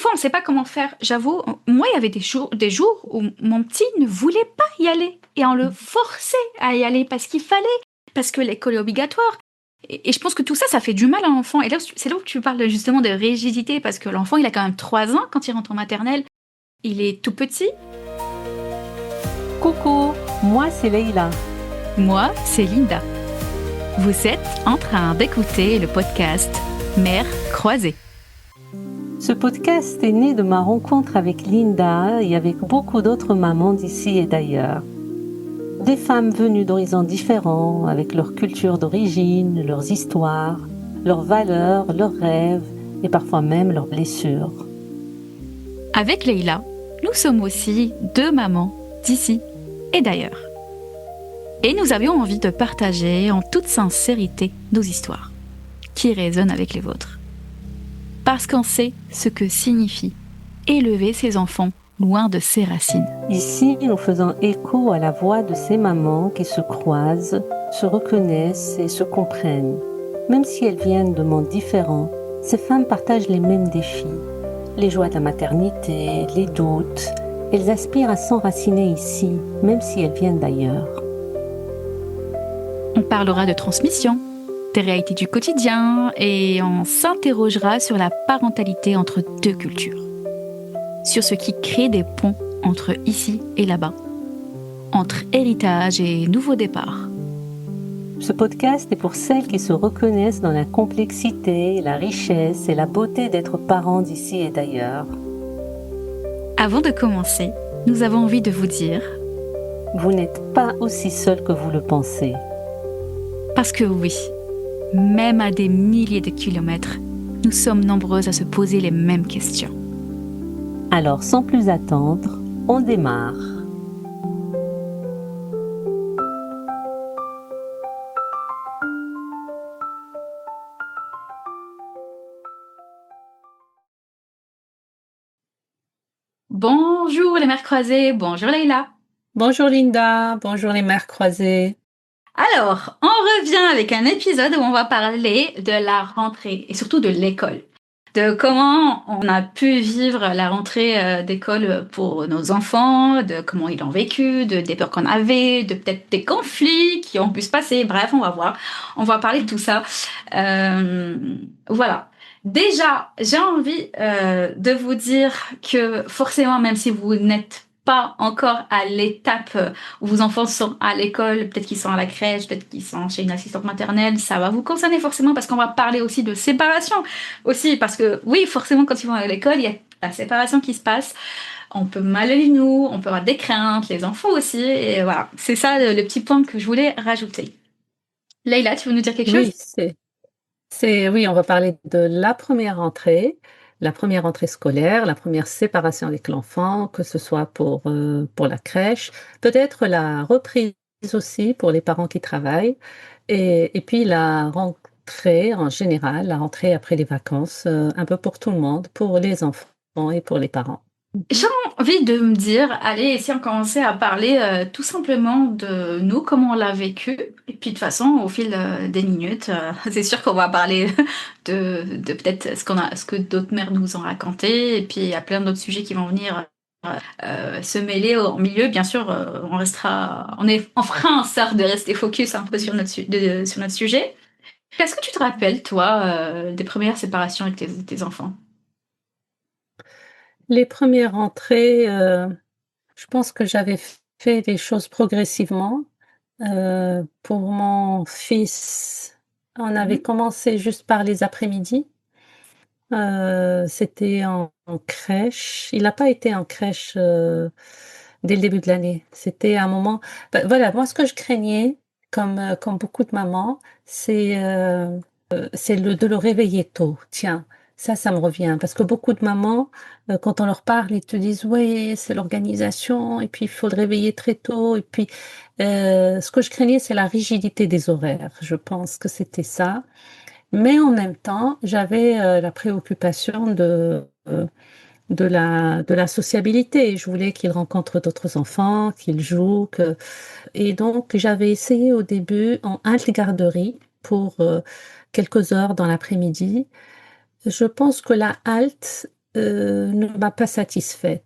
fois, on ne sait pas comment faire. J'avoue, moi, il y avait des jours où mon petit ne voulait pas y aller. Et on le forçait à y aller parce qu'il fallait, parce que l'école est obligatoire. Et je pense que tout ça, ça fait du mal à l'enfant. Et là, c'est là où tu parles justement de rigidité, parce que l'enfant, il a quand même 3 ans quand il rentre en maternelle. Il est tout petit. Coucou, moi c'est Leïla. Moi, c'est Linda. Vous êtes en train d'écouter le podcast Mères croisées. Ce podcast est né de ma rencontre avec Linda et avec beaucoup d'autres mamans d'ici et d'ailleurs. Des femmes venues d'horizons différents, avec leur culture d'origine, leurs histoires, leurs valeurs, leurs rêves et parfois même leurs blessures. Avec Leïla, nous sommes aussi 2 mamans d'ici et d'ailleurs. Et nous avions envie de partager en toute sincérité nos histoires, qui résonnent avec les vôtres. Parce qu'on sait ce que signifie élever ses enfants loin de ses racines. Ici, nous faisons écho à la voix de ces mamans qui se croisent, se reconnaissent et se comprennent. Même si elles viennent de mondes différents, ces femmes partagent les mêmes défis. Les joies de la maternité, les doutes. Elles aspirent à s'enraciner ici, même si elles viennent d'ailleurs. On parlera de transmission, des réalités du quotidien et on s'interrogera sur la parentalité entre 2 cultures. Sur ce qui crée des ponts entre ici et là-bas, entre héritage et nouveau départ. Ce podcast est pour celles qui se reconnaissent dans la complexité, la richesse et la beauté d'être parents d'ici et d'ailleurs. Avant de commencer, nous avons envie de vous dire... Vous n'êtes pas aussi seul que vous le pensez. Parce que oui, même à des milliers de kilomètres, nous sommes nombreuses à se poser les mêmes questions. Alors, sans plus attendre, on démarre. Bonjour les mères croisées, bonjour Leïla. Bonjour Linda, bonjour les mères croisées. Alors, on revient avec un épisode où on va parler de la rentrée et surtout de l'école. De comment on a pu vivre la rentrée d'école pour nos enfants, de comment ils l'ont vécu, des peurs qu'on avait, de peut-être des conflits qui ont pu se passer. Bref, on va voir. On va parler de tout ça. Voilà. Déjà, j'ai envie de vous dire que forcément, même si vous n'êtes pas encore à l'étape où vos enfants sont à l'école, peut-être qu'ils sont à la crèche, peut-être qu'ils sont chez une assistante maternelle, ça va vous concerner forcément parce qu'on va parler aussi de séparation aussi, parce que oui, forcément, quand ils vont à l'école, il y a la séparation qui se passe. On peut mal aller nous, on peut avoir des craintes, les enfants aussi, et voilà. C'est ça le petit point que je voulais rajouter. Leïla, tu veux nous dire quelque chose? Oui, oui, on va parler de la première rentrée scolaire, la première séparation avec l'enfant, que ce soit pour la crèche, peut-être la reprise aussi pour les parents qui travaillent, et puis la rentrée en général, la rentrée après les vacances, un peu pour tout le monde, pour les enfants et pour les parents. J'ai envie de me dire, allez, si on commençait à parler tout simplement de nous, comment on l'a vécu. Et puis de toute façon, au fil des minutes, c'est sûr qu'on va parler de peut-être ce que d'autres mères nous ont raconté. Et puis il y a plein d'autres sujets qui vont venir se mêler au milieu. Bien sûr, on fera en sorte de rester focus un peu sur sur notre sujet. Est-ce que tu te rappelles, toi, des premières séparations avec tes enfants? Les premières rentrées, je pense que j'avais fait les choses progressivement. Pour mon fils, on avait Mhm. commencé juste par les après-midi. C'était en crèche. Il n'a pas été en crèche, dès le début de l'année. C'était un moment, voilà, moi ce que je craignais comme beaucoup de mamans, c'est de le réveiller tôt. Tiens, ça me revient parce que beaucoup de mamans, quand on leur parle, ils te disent: «Oui, c'est l'organisation et puis il faut le réveiller très tôt» et puis, ce que je craignais, c'est la rigidité des horaires. Je pense que c'était ça. Mais en même temps, j'avais, la préoccupation de la sociabilité. Je voulais qu'il rencontre d'autres enfants, qu'il joue, et donc j'avais essayé au début en halte-garderie pour, quelques heures dans l'après-midi. Je pense que la halte, ne m'a pas satisfaite.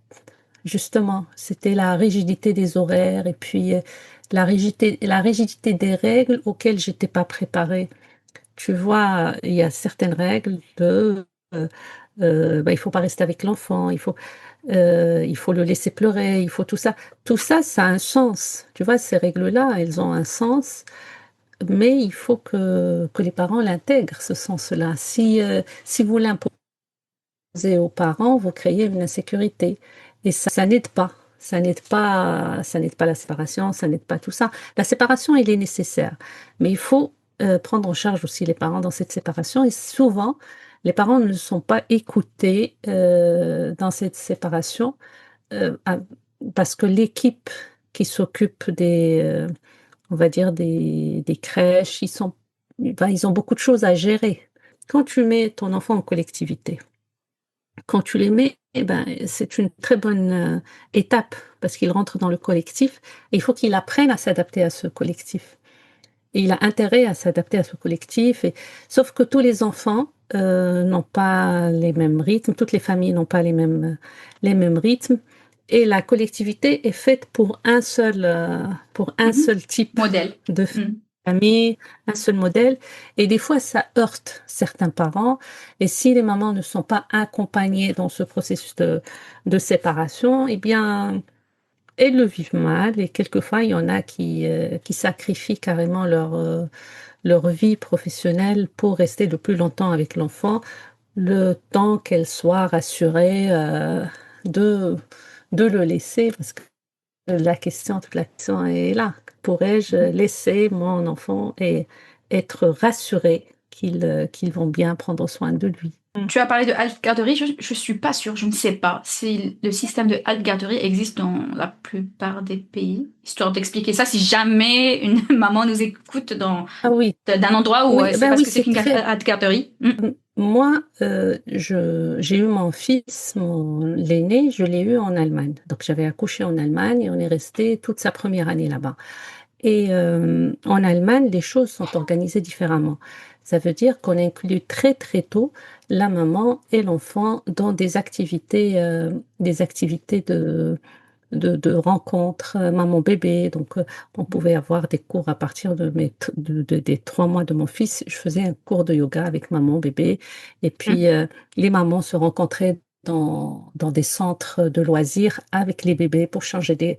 Justement, c'était la rigidité des horaires et puis la rigidité des règles auxquelles j'étais pas préparée. Tu vois, il y a certaines règles de, bah, il faut pas rester avec l'enfant, il faut le laisser pleurer, il faut tout ça. Tout ça, ça a un sens. Tu vois, ces règles-là, elles ont un sens, mais il faut que les parents l'intègrent, ce sens-là. Si vous l'imposez aux parents, vous créez une insécurité. Et ça n'aide pas. Ça n'aide pas la séparation, ça n'aide pas tout ça. La séparation, elle est nécessaire. Mais il faut prendre en charge aussi les parents dans cette séparation. Et souvent, les parents ne sont pas écoutés dans cette séparation parce que l'équipe qui s'occupe on va dire des crèches, ils ont beaucoup de choses à gérer. Quand tu mets ton enfant en collectivité, quand tu les mets, eh ben, c'est une très bonne étape parce qu'il rentre dans le collectif et il faut qu'il apprenne à s'adapter à ce collectif. Et il a intérêt à s'adapter à ce collectif. Sauf que tous les enfants n'ont pas les mêmes rythmes, toutes les familles n'ont pas les mêmes rythmes. Et la collectivité est faite pour un Mhm. seul type Modèle. de Mm. famille, un seul modèle. Et des fois, ça heurte certains parents. Et si les mamans ne sont pas accompagnées dans ce processus de séparation, eh bien, elles le vivent mal. Et quelquefois, il y en a qui sacrifient carrément leur vie professionnelle pour rester le plus longtemps avec l'enfant, le temps qu'elle soit rassurée de, de le laisser. Parce que toute la question est là. Pourrais-je Mhm. laisser mon enfant et être rassurée qu'ils vont bien prendre soin de lui? Tu as parlé de halte garderie, je suis pas sûre, je ne sais pas si le système de halte garderie existe dans la plupart des pays. Histoire d'expliquer ça, si jamais une maman nous écoute Ah oui, d'un endroit où oui, c'est ben parce oui, que c'est c'est une très. halte garderie. Mm. Moi, j'ai eu mon fils, l'aîné, je l'ai eu en Allemagne. Donc j'avais accouché en Allemagne et on est resté toute sa première année là-bas. Et en Allemagne, les choses sont organisées différemment. Ça veut dire qu'on inclut très très tôt la maman et l'enfant dans des activités de rencontres maman-bébé. Donc, on pouvait avoir des cours à partir des 3 mois de mon fils. Je faisais un cours de yoga avec maman-bébé. Et puis, Mm. les mamans se rencontraient dans des centres de loisirs avec les bébés pour chanter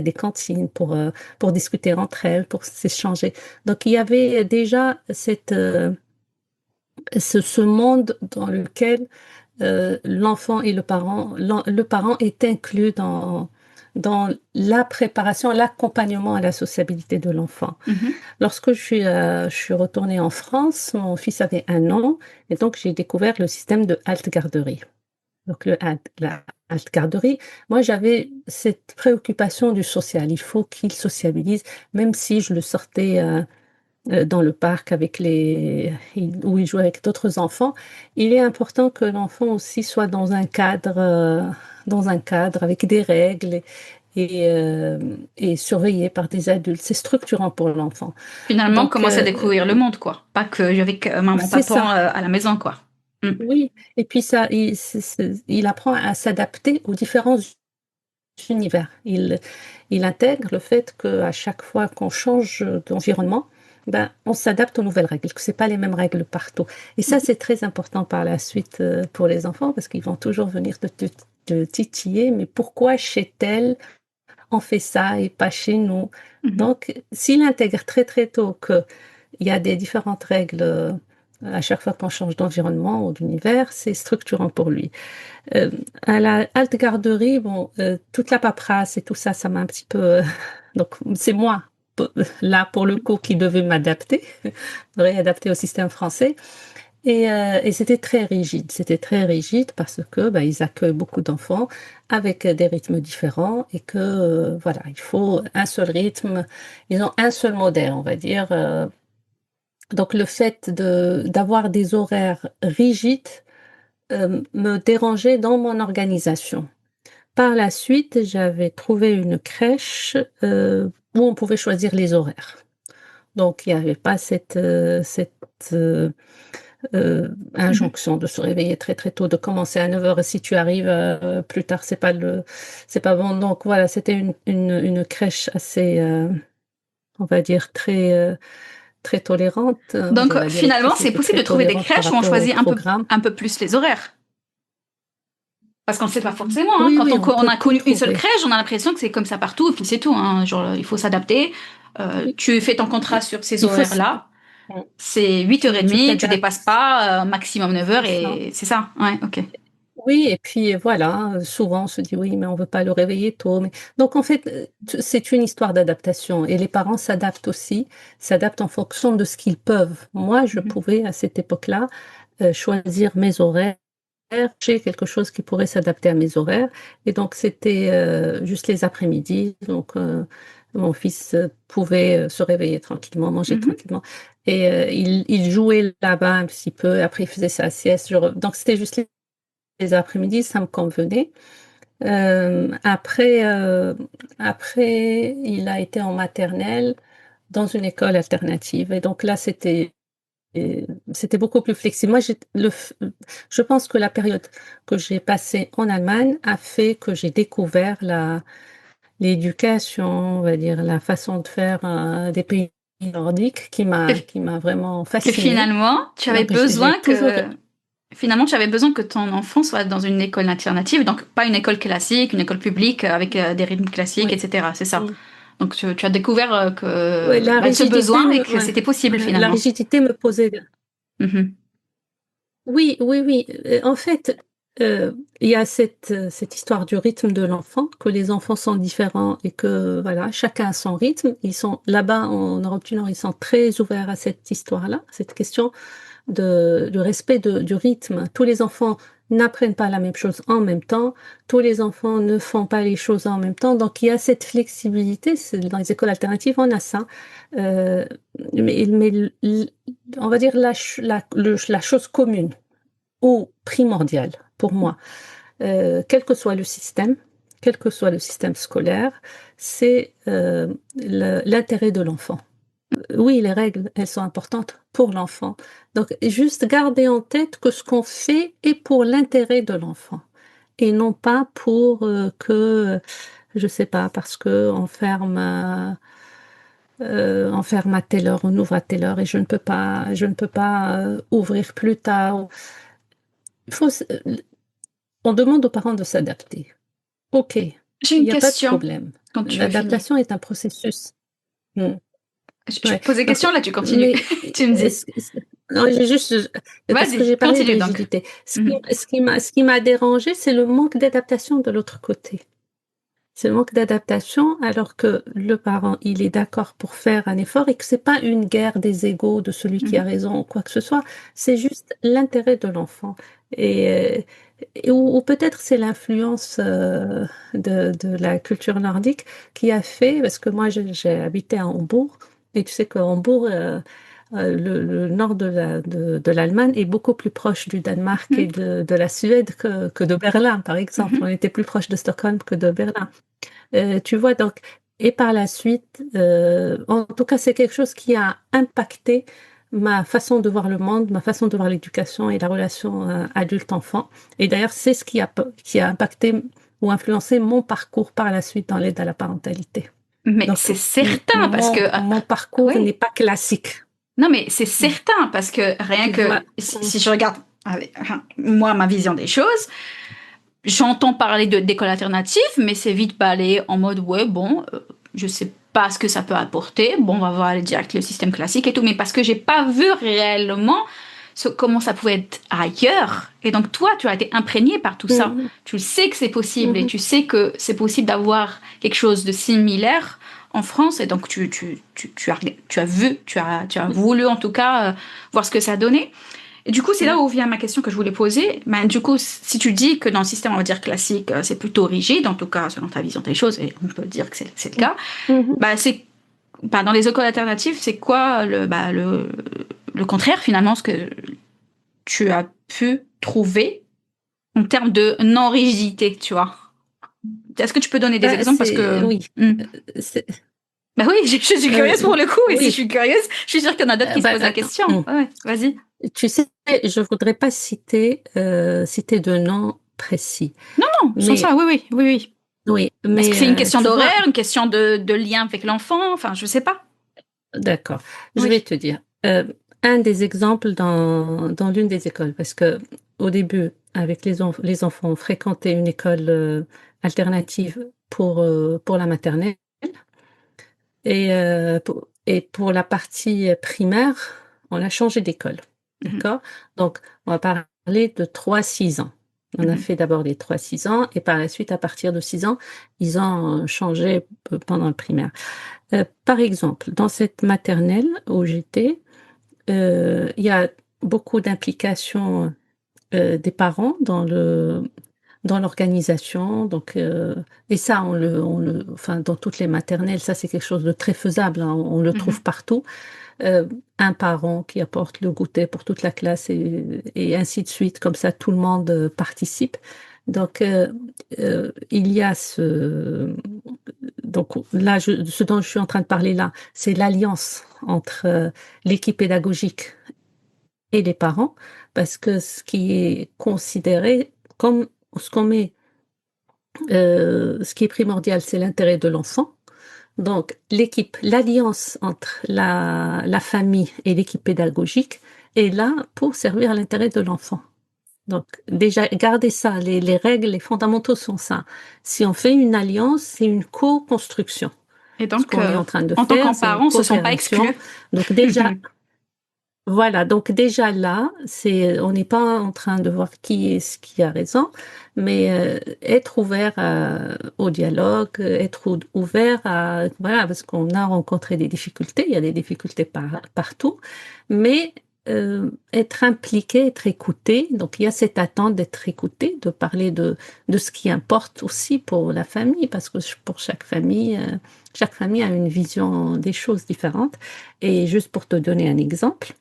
des cantines, pour discuter entre elles, pour s'échanger. Donc, il y avait déjà ce monde dans lequel l'enfant et le parent est inclus dans la préparation, l'accompagnement à la sociabilité de l'enfant. Mhm. Lorsque je suis retournée en France, mon fils avait 1 an et donc j'ai découvert le système de halte garderie. Donc la halte garderie, moi j'avais cette préoccupation du social. Il faut qu'il sociabilise, même si je le sortais dans le parc où il joue avec d'autres enfants. Il est important que l'enfant aussi soit dans un cadre avec des règles et surveillé par des adultes. C'est structurant pour l'enfant. Finalement, Donc, commencer à découvrir le monde, quoi. Pas que avec maman, c'est papa ça. à la maison, quoi. Mm. Oui. Et puis ça, il apprend à s'adapter aux différents univers. Il intègre le fait qu'à chaque fois qu'on change d'environnement, ben, on s'adapte aux nouvelles règles, que c'est pas les mêmes règles partout. Et ça, c'est très important par la suite pour les enfants parce qu'ils vont toujours venir te titiller. Mais pourquoi chez tel on fait ça et pas chez nous? Mhm. Donc, s'il intègre très très tôt qu'il y a des différentes règles à chaque fois qu'on change d'environnement ou d'univers, c'est structurant pour lui. Euh, à la halte garderie, bon, toute la paperasse et tout ça, ça m'a un petit peu. Donc, c'est moi, là, pour le coup, qui devais m'adapter, réadapter au système français. Et c'était très rigide. C'était très rigide parce que bah, ils accueillent beaucoup d'enfants avec des rythmes différents et que, voilà, il faut un seul rythme. Ils ont un seul modèle, on va dire. Donc, le fait d'avoir des horaires rigides me dérangeait dans mon organisation. Par la suite, j'avais trouvé une crèche où on pouvait choisir les horaires. Donc, il n'y avait pas euh, Mhm. injonction de se réveiller très très tôt, de commencer à 9 heures et si tu arrives plus tard, c'est pas bon. Donc voilà, c'était une crèche assez, on va dire, très tolérante. On va Donc, dire la finalement, directrice c'est était possible très de trouver des tolérante par crèches où on rapport au choisit programme. un peu plus les horaires. Parce qu'on ne sait pas forcément, hein. Oui, Quand oui, on on peut a tout connu une seule trouver. crèche, on a l'impression que c'est comme ça partout, et puis c'est tout, hein. Genre, il faut s'adapter. Oui, Tu fais ton contrat il sur ces il faut, horaires-là. C'est tu 8h30, tu dépasses t'adaptes, pas, maximum 9 heures, c'est ça. et c'est ça. Ouais, ok. Oui, et puis voilà, souvent on se dit oui, mais on veut pas le réveiller tôt. Mais... Donc en fait, c'est une histoire d'adaptation et les parents s'adaptent aussi, s'adaptent en fonction de ce qu'ils peuvent. Moi, je Mhm. pouvais à cette époque-là choisir mes horaires, j'ai quelque chose qui pourrait s'adapter à mes horaires. Et donc c'était juste les après-midi. Donc mon fils pouvait se réveiller tranquillement, manger Mhm. tranquillement. Et il jouait là-bas un petit peu, après il faisait sa sieste. Donc c'était juste les après-midi, ça me convenait. Euh, après, euh, après, il a été en maternelle dans une école alternative. Et donc là, c'était beaucoup plus flexible. Je pense que la période que j'ai passée en Allemagne a fait que j'ai découvert l'éducation, on va dire, la façon de faire des pays nordiques Que, qui m'a vraiment que fascinée. finalement, tu avais Donc, j'ai besoin toujours... que Finalement, tu avais besoin que ton enfant soit dans une école alternative, donc pas une école classique, une école publique avec des rythmes classiques, Oui. etc. C'est ça. Mm. Donc tu as découvert Ouais, que ce besoin et que ouais, c'était possible la finalement. rigidité me posait. Mhm. Oui, oui, oui. En fait, euh, il y a cette histoire du rythme de l'enfant, que les enfants sont différents et que voilà, chacun a son rythme. Ils sont là-bas en Europe du Nord, ils sont très ouverts à cette histoire-là, cette question du respect du rythme. Tous les enfants n'apprennent pas la même chose en même temps. Tous les enfants ne font pas les choses en même temps. Donc, il y a cette flexibilité. Dans les écoles alternatives, on a ça. Euh, mais on va dire la chose commune ou primordiale pour moi, quel que soit le système, quel que soit le système scolaire, c'est l'intérêt de l'enfant. Oui, les règles, elles sont importantes pour l'enfant. Donc, juste garder en tête que ce qu'on fait est pour l'intérêt de l'enfant et non pas pour je sais pas, parce que on ferme à telle heure, on ouvre à telle heure et je ne peux pas ouvrir plus tard. Il faut, on demande aux parents de s'adapter. Ok, il J'ai une n'y a pas de question problème. quand tu as fini. L'adaptation est un processus. Mm. Je Ouais. te pose des Donc, questions, là tu continues. mais Tu me dis. non, j'ai juste parce que Vas-y, j'ai parlé de continue donc. rigidité. Mhm. Ce qui m'a dérangé, c'est le manque d'adaptation de l'autre côté. C'est le manque d'adaptation, alors que le parent, il est d'accord pour faire un effort et que c'est pas une guerre des égaux de celui qui a Mhm. raison ou quoi que ce soit. C'est juste l'intérêt de l'enfant. Et, ou peut-être c'est l'influence de la culture nordique qui a fait, parce que moi j'ai habité à Hambourg, et tu sais que Hambourg, le nord de l'Allemagne est beaucoup plus proche du Danemark et Mhm. de la Suède que de Berlin, par exemple. On Mhm. était plus proche de Stockholm que de Berlin. Tu vois, donc, et par la suite, en tout cas, c'est quelque chose qui a impacté ma façon de voir le monde, ma façon de voir l'éducation et la relation adulte-enfant. Et d'ailleurs, c'est ce qui a impacté ou influencé mon parcours par la suite dans l'aide à la parentalité. Mais Donc, c'est certain parce que mon parcours n'est oui. pas classique. Non, mais c'est certain parce que rien Tu que vois. si je regarde moi ma vision des choses, j'entends parler d'école alternative, mais c'est vite balayé en mode ouais bon, je sais pas ce que ça peut apporter. Bon, on va voir direct le système classique et tout, mais parce que j'ai pas vu réellement comment ça pouvait être ailleurs. Et donc toi, tu as été imprégné par tout ça. Mhm, Tu sais que c'est possible et mhm, tu sais que c'est possible d'avoir quelque chose de similaire en France. Et donc tu as vu, tu as voulu en tout cas voir ce que ça donnait. Et du coup, c'est là mhm, où vient ma question que je voulais poser. Ben, du coup, si tu dis que dans le système, on va dire classique, c'est plutôt rigide, en tout cas selon ta vision des choses, et on peut dire que c'est le cas, mhm. bah, dans les écoles alternatives, c'est quoi le contraire finalement, ce que tu as pu trouver en termes de non-rigidité, tu vois? Est-ce que tu peux donner des Bah, exemples parce que... oui. Hmm. Bah oui, je suis curieuse pour le coup, et si je Oui, suis curieuse, je suis sûre qu'il y en a d'autres qui se bah, posent la attends, question. Ouais, vas-y. tu sais, je voudrais pas citer de nom précis, Non, non, sans mais ça, oui, oui, oui, oui. oui, Est-ce que mais c'est une question tu vois, d'horaire, une question de lien avec l'enfant? Enfin, je sais pas. d'accord, je vais Oui. te dire un des exemples dans l'une des écoles, parce que au début, avec les enfants, on fréquentait une école alternative pour la maternelle. Et pour la partie primaire, on a changé d'école, Mhm, d'accord? Donc, on va parler de 3-6 ans. On a mhm, fait d'abord les 3-6 ans et par la suite, à partir de 6 ans, ils ont changé pendant le primaire. Par exemple, dans cette maternelle où j'étais, il y a beaucoup d'implications des parents dans l'organisation, donc et ça, enfin, dans toutes les maternelles, ça, c'est quelque chose de très faisable, hein, on le trouve mhm. partout. Un parent qui apporte le goûter pour toute la classe et ainsi de suite, comme ça, tout le monde participe. Donc, il y a donc là, ce dont je suis en train de parler là, c'est l'alliance entre l'équipe pédagogique et les parents, parce que ce qui est considéré comme ce qu'on met ce qui est primordial, c'est l'intérêt de l'enfant. Donc, l'alliance entre la famille et l'équipe pédagogique est là pour servir l'intérêt de l'enfant. Donc, déjà, gardez ça, les règles, les fondamentaux sont ça. Si on fait une alliance, c'est une co-construction. Et Ce donc, qu'on est en train de en tant faire, qu'en c'est une parents, se sont pas coopération. exclus. Donc, déjà, voilà, donc déjà là, on n'est pas en train de voir qui est ce qui a raison, mais être ouvert au dialogue, ouvert à, voilà, parce qu'on a rencontré des difficultés, il y a des difficultés partout, mais être impliqué, être écouté, donc il y a cette attente d'être écouté, de parler de ce qui importe aussi pour la famille, parce que pour chaque famille a une vision des choses différentes. Et juste pour te donner un exemple,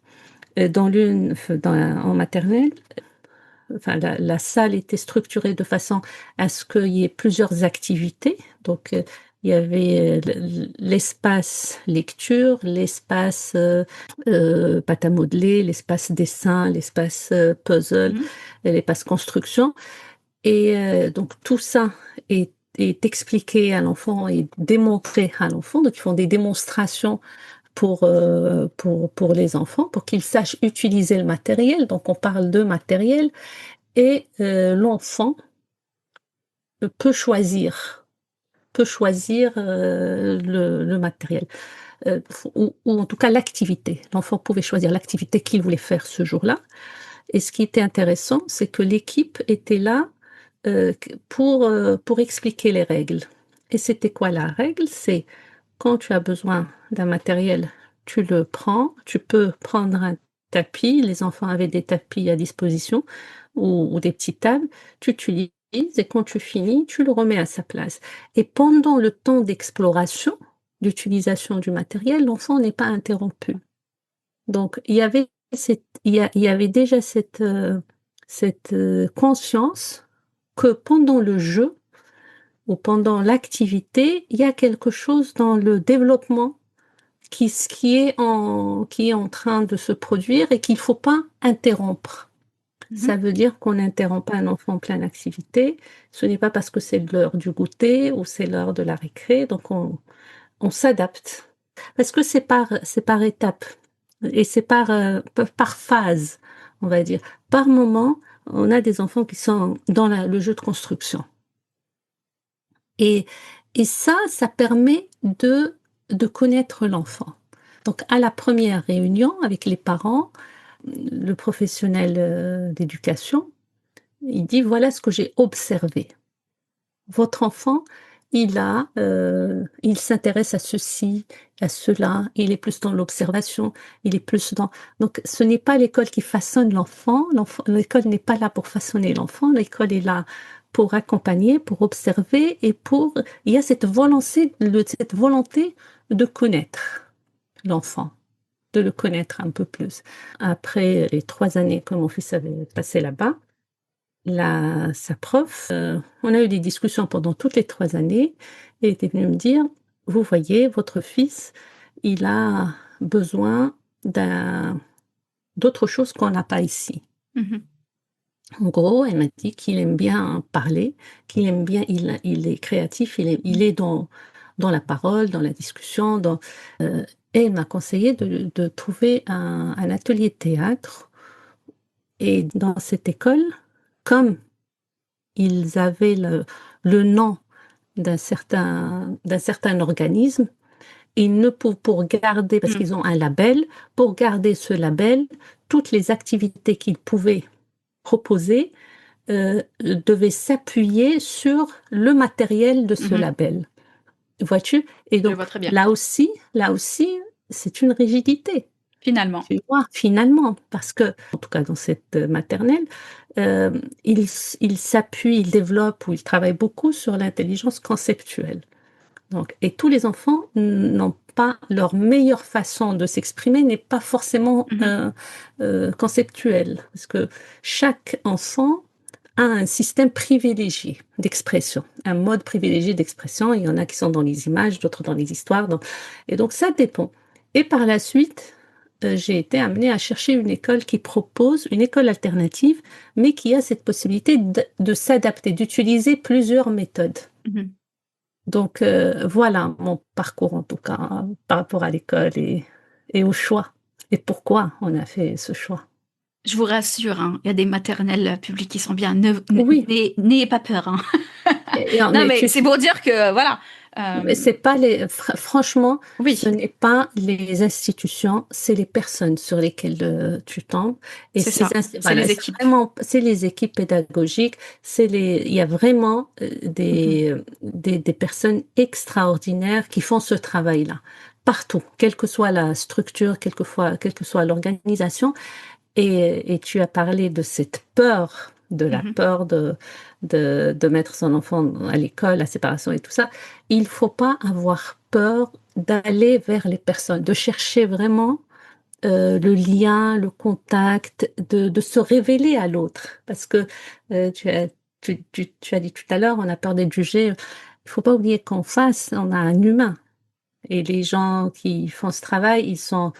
en maternelle, enfin, la salle était structurée de façon à ce qu'il y ait plusieurs activités. Donc, il y avait l'espace lecture, l'espace pâte à modeler, l'espace dessin, l'espace puzzle, Mhm, et l'espace construction. Et donc, tout ça est expliqué à l'enfant et démontré à l'enfant. Donc, ils font des démonstrations pour les enfants, pour qu'ils sachent utiliser le matériel. Donc, on parle de matériel et l'enfant peut choisir, le matériel, ou en tout cas l'activité. L'enfant pouvait choisir l'activité qu'il voulait faire ce jour-là. Et ce qui était intéressant, c'est que l'équipe était là pour expliquer les règles. Et c'était quoi la règle? C'est quand tu as besoin d'un matériel, tu le prends. Tu peux prendre un tapis. Les enfants avaient des tapis à disposition ou des petites tables. Tu utilises et quand tu finis, tu le remets à sa place. Et pendant le temps d'exploration, d'utilisation du matériel, l'enfant n'est pas interrompu. Donc, il y avait déjà cette conscience que pendant le jeu ou pendant l'activité, il y a quelque chose dans le développement qui est en train de se produire et qu'il ne faut pas interrompre. Ça mhm. veut dire qu'on n'interrompt pas un enfant en pleine activité. Ce n'est pas parce que c'est l'heure du goûter ou c'est l'heure de la récré, donc on s'adapte. Parce que c'est par étapes et c'est par phase, on va dire. Par moment, on a des enfants qui sont dans le jeu de construction. Et, et ça permet de connaître l'enfant. Donc, à la première réunion avec les parents, le professionnel d'éducation, il dit, voilà ce que j'ai observé. Votre enfant, il s'intéresse à ceci, à cela, il est plus dans l'observation, il est plus dans... Donc, ce n'est pas l'école qui façonne l'enfant, l'école n'est pas là pour façonner l'enfant, l'école est là pour accompagner, pour observer et il y a cette volonté de connaître l'enfant, de le connaître un peu plus. Après les 3 années que mon fils avait passé là-bas, sa prof, on a eu des discussions pendant toutes les 3 années et elle était venue me dire, vous voyez, votre fils, il a besoin d'autre chose qu'on n'a pas ici. Mmh. En gros, elle m'a dit qu'il aime bien parler, qu'il aime bien, il est créatif, il est dans la parole, dans la discussion, et elle m'a conseillé de trouver un atelier de théâtre. Et dans cette école, comme ils avaient le nom d'un certain organisme, ils ne pou pour garder, parce Mmh. qu'ils ont un label, pour garder ce label, toutes les activités qu'ils pouvaient proposer, devaient s'appuyer sur le matériel de ce Mmh. label. Vois-tu? Et Je donc vois très bien. là aussi, c'est une rigidité. Finalement. Tu vois? Finalement, parce que, en tout cas dans cette maternelle, il s'appuie, il développe ou il travaille beaucoup sur l'intelligence conceptuelle. Donc et tous les enfants n'ont pas leur meilleure façon de s'exprimer n'est pas forcément, Mmh. conceptuelle. Parce que chaque enfant a un système privilégié d'expression, un mode privilégié d'expression. Il y en a qui sont dans les images, d'autres dans les histoires, et donc ça dépend. Et par la suite, j'ai été amenée à chercher une école qui propose une école alternative, mais qui a cette possibilité de s'adapter, d'utiliser plusieurs méthodes. Mmh. Donc voilà mon parcours en tout cas, hein, par rapport à l'école et au choix et pourquoi on a fait ce choix. Je vous rassure, hein, il y a des maternelles publiques qui sont bien. Oui, N'ayez pas peur, hein. Non, mais mais tu c'est pour dire que voilà. mais c'est pas franchement, ce Oui, n'est pas les institutions, c'est les personnes sur lesquelles, tu tombes et c'est ça. C'est voilà, les c'est équipes. vraiment c'est les équipes pédagogiques, il y a vraiment, Mmh. des personnes extraordinaires qui font ce travail-là, partout, quelle que soit la structure, quelle que soit l'organisation. Et tu as parlé de cette peur, de la Mmh. peur de mettre son enfant à l'école, la séparation et tout ça. Il faut pas avoir peur d'aller vers les personnes, de chercher vraiment, le lien, le contact, de se révéler à l'autre. Parce que, tu as dit tout à l'heure, on a peur d'être jugé. Il faut pas oublier qu'en face, on a un humain. Et les gens qui font ce travail, ils sont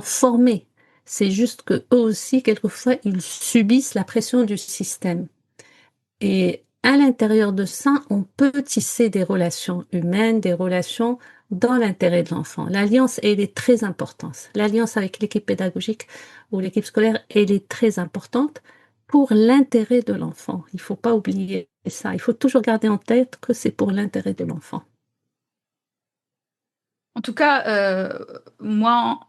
formés. C'est juste qu'eux aussi, quelquefois, ils subissent la pression du système. Et à l'intérieur de ça, on peut tisser des relations humaines, des relations dans l'intérêt de l'enfant. L'alliance, elle est très importante. L'alliance avec l'équipe pédagogique ou l'équipe scolaire, elle est très importante pour l'intérêt de l'enfant. Il faut pas oublier ça. Il faut toujours garder en tête que c'est pour l'intérêt de l'enfant. En tout cas, moi,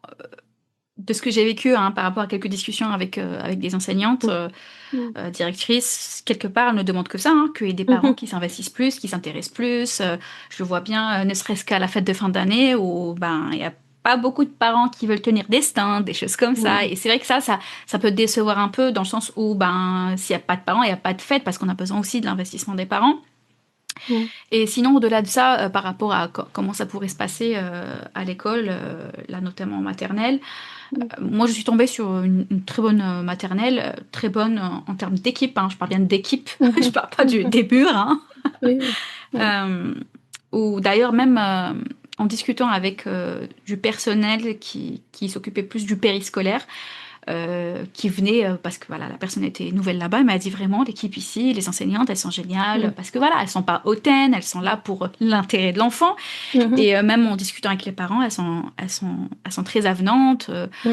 de ce que j'ai vécu, hein, par rapport à quelques discussions avec des enseignantes, Mmh. Mmh. directrices, quelque part, elles ne demandent que ça, hein, qu'il y ait des Mmh parents mh. qui s'investissent plus, qui s'intéressent plus. Je le vois bien, ne serait-ce qu'à la fête de fin d'année, où ben il y a pas beaucoup de parents qui veulent tenir des stands, des choses comme ça. Mmh. Et c'est vrai que ça peut décevoir un peu dans le sens où ben s'il n'y a pas de parents, il n'y a pas de fête parce qu'on a besoin aussi de l'investissement des parents. Mmh. Et sinon, au-delà de ça, par rapport à comment ça pourrait se passer à l'école, là notamment en maternelle, Mmh. moi je suis tombée sur une très bonne maternelle, très bonne en termes d'équipe, hein, je parle bien d'équipe, Mmh je mh. parle pas Mmh. des murs, hein. Oui, oui. Oui. Euh, ou d'ailleurs même en discutant avec du personnel qui s'occupait plus du périscolaire, qui venait parce que voilà, la personne était nouvelle là-bas. Elle m'a dit vraiment, l'équipe ici, les enseignantes, elles sont géniales Mmh. parce que voilà, elles sont pas hautaines, elles sont là pour l'intérêt de l'enfant. Mmh mh. Et même en discutant avec les parents, elles sont très avenantes. Mmh.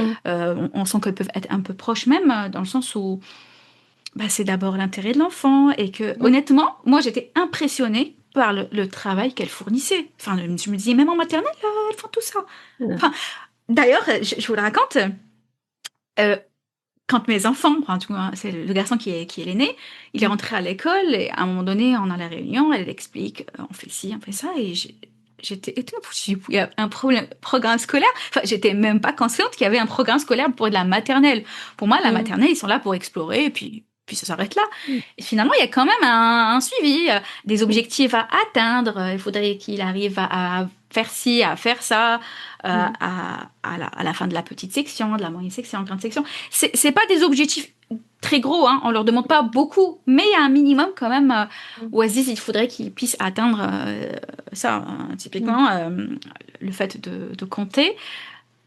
On sent qu'elles peuvent être un peu proches même, dans le sens où bah, c'est d'abord l'intérêt de l'enfant et que Mmh. honnêtement, moi j'étais impressionnée par le travail qu'elles fournissaient. Enfin, je me disais, même en maternelle, elles font tout ça. Voilà. Enfin, d'ailleurs, je vous le raconte, euh, quand mes enfants, enfin, tout cas, c'est le garçon qui est l'aîné, il est Mmh. rentré à l'école et à un moment donné, on a la réunion, elle explique, on fait ci, on fait ça, et j'étais étonnée, je me suis dit, il y a un programme scolaire. Enfin, j'étais même pas consciente qu'il y avait un programme scolaire pour de la maternelle. Pour moi, la Mmh. maternelle, ils sont là pour explorer, et puis ça s'arrête là. Mmh. Et finalement, il y a quand même un suivi, des objectifs à atteindre. Il faudrait qu'il arrive à faire ci, à faire ça, Mmh. à la fin de la petite section, de la moyenne section, grande section. C'est pas des objectifs très gros, hein, on leur demande pas beaucoup, mais il y a un minimum quand même Mm. où elles se disent il faudrait qu'ils puissent atteindre ça, Mm. typiquement le fait de compter.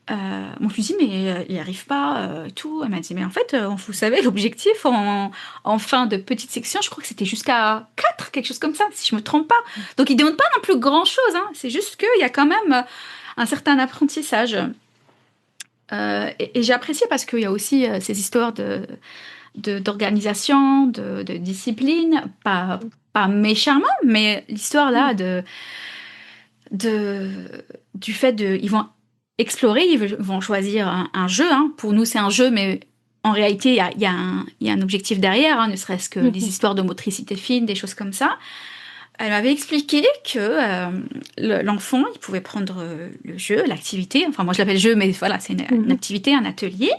Moi, je lui dis, mais il n'y arrive pas, tout. Elle m'a dit, mais en fait, vous savez, l'objectif en fin de petite section, je crois que c'était jusqu'à 4 quelque chose comme ça, si je me trompe pas. Donc, il ne demande pas non plus grand-chose, hein. C'est juste qu'il y a quand même un certain apprentissage. Et j'ai apprécié parce qu'il y a aussi ces histoires d'organisation, de discipline, pas méchamment, mais l'histoire là de, du fait de, ils vont explorer, ils vont choisir un jeu, hein. Pour nous, c'est un jeu, mais en réalité, il y a un objectif derrière, hein, ne serait-ce que des Mhm. histoires de motricité fine, des choses comme ça. Elle m'avait expliqué que l'enfant, il pouvait prendre le jeu, l'activité, enfin moi je l'appelle jeu, mais voilà, c'est une Mhm. activité, un atelier.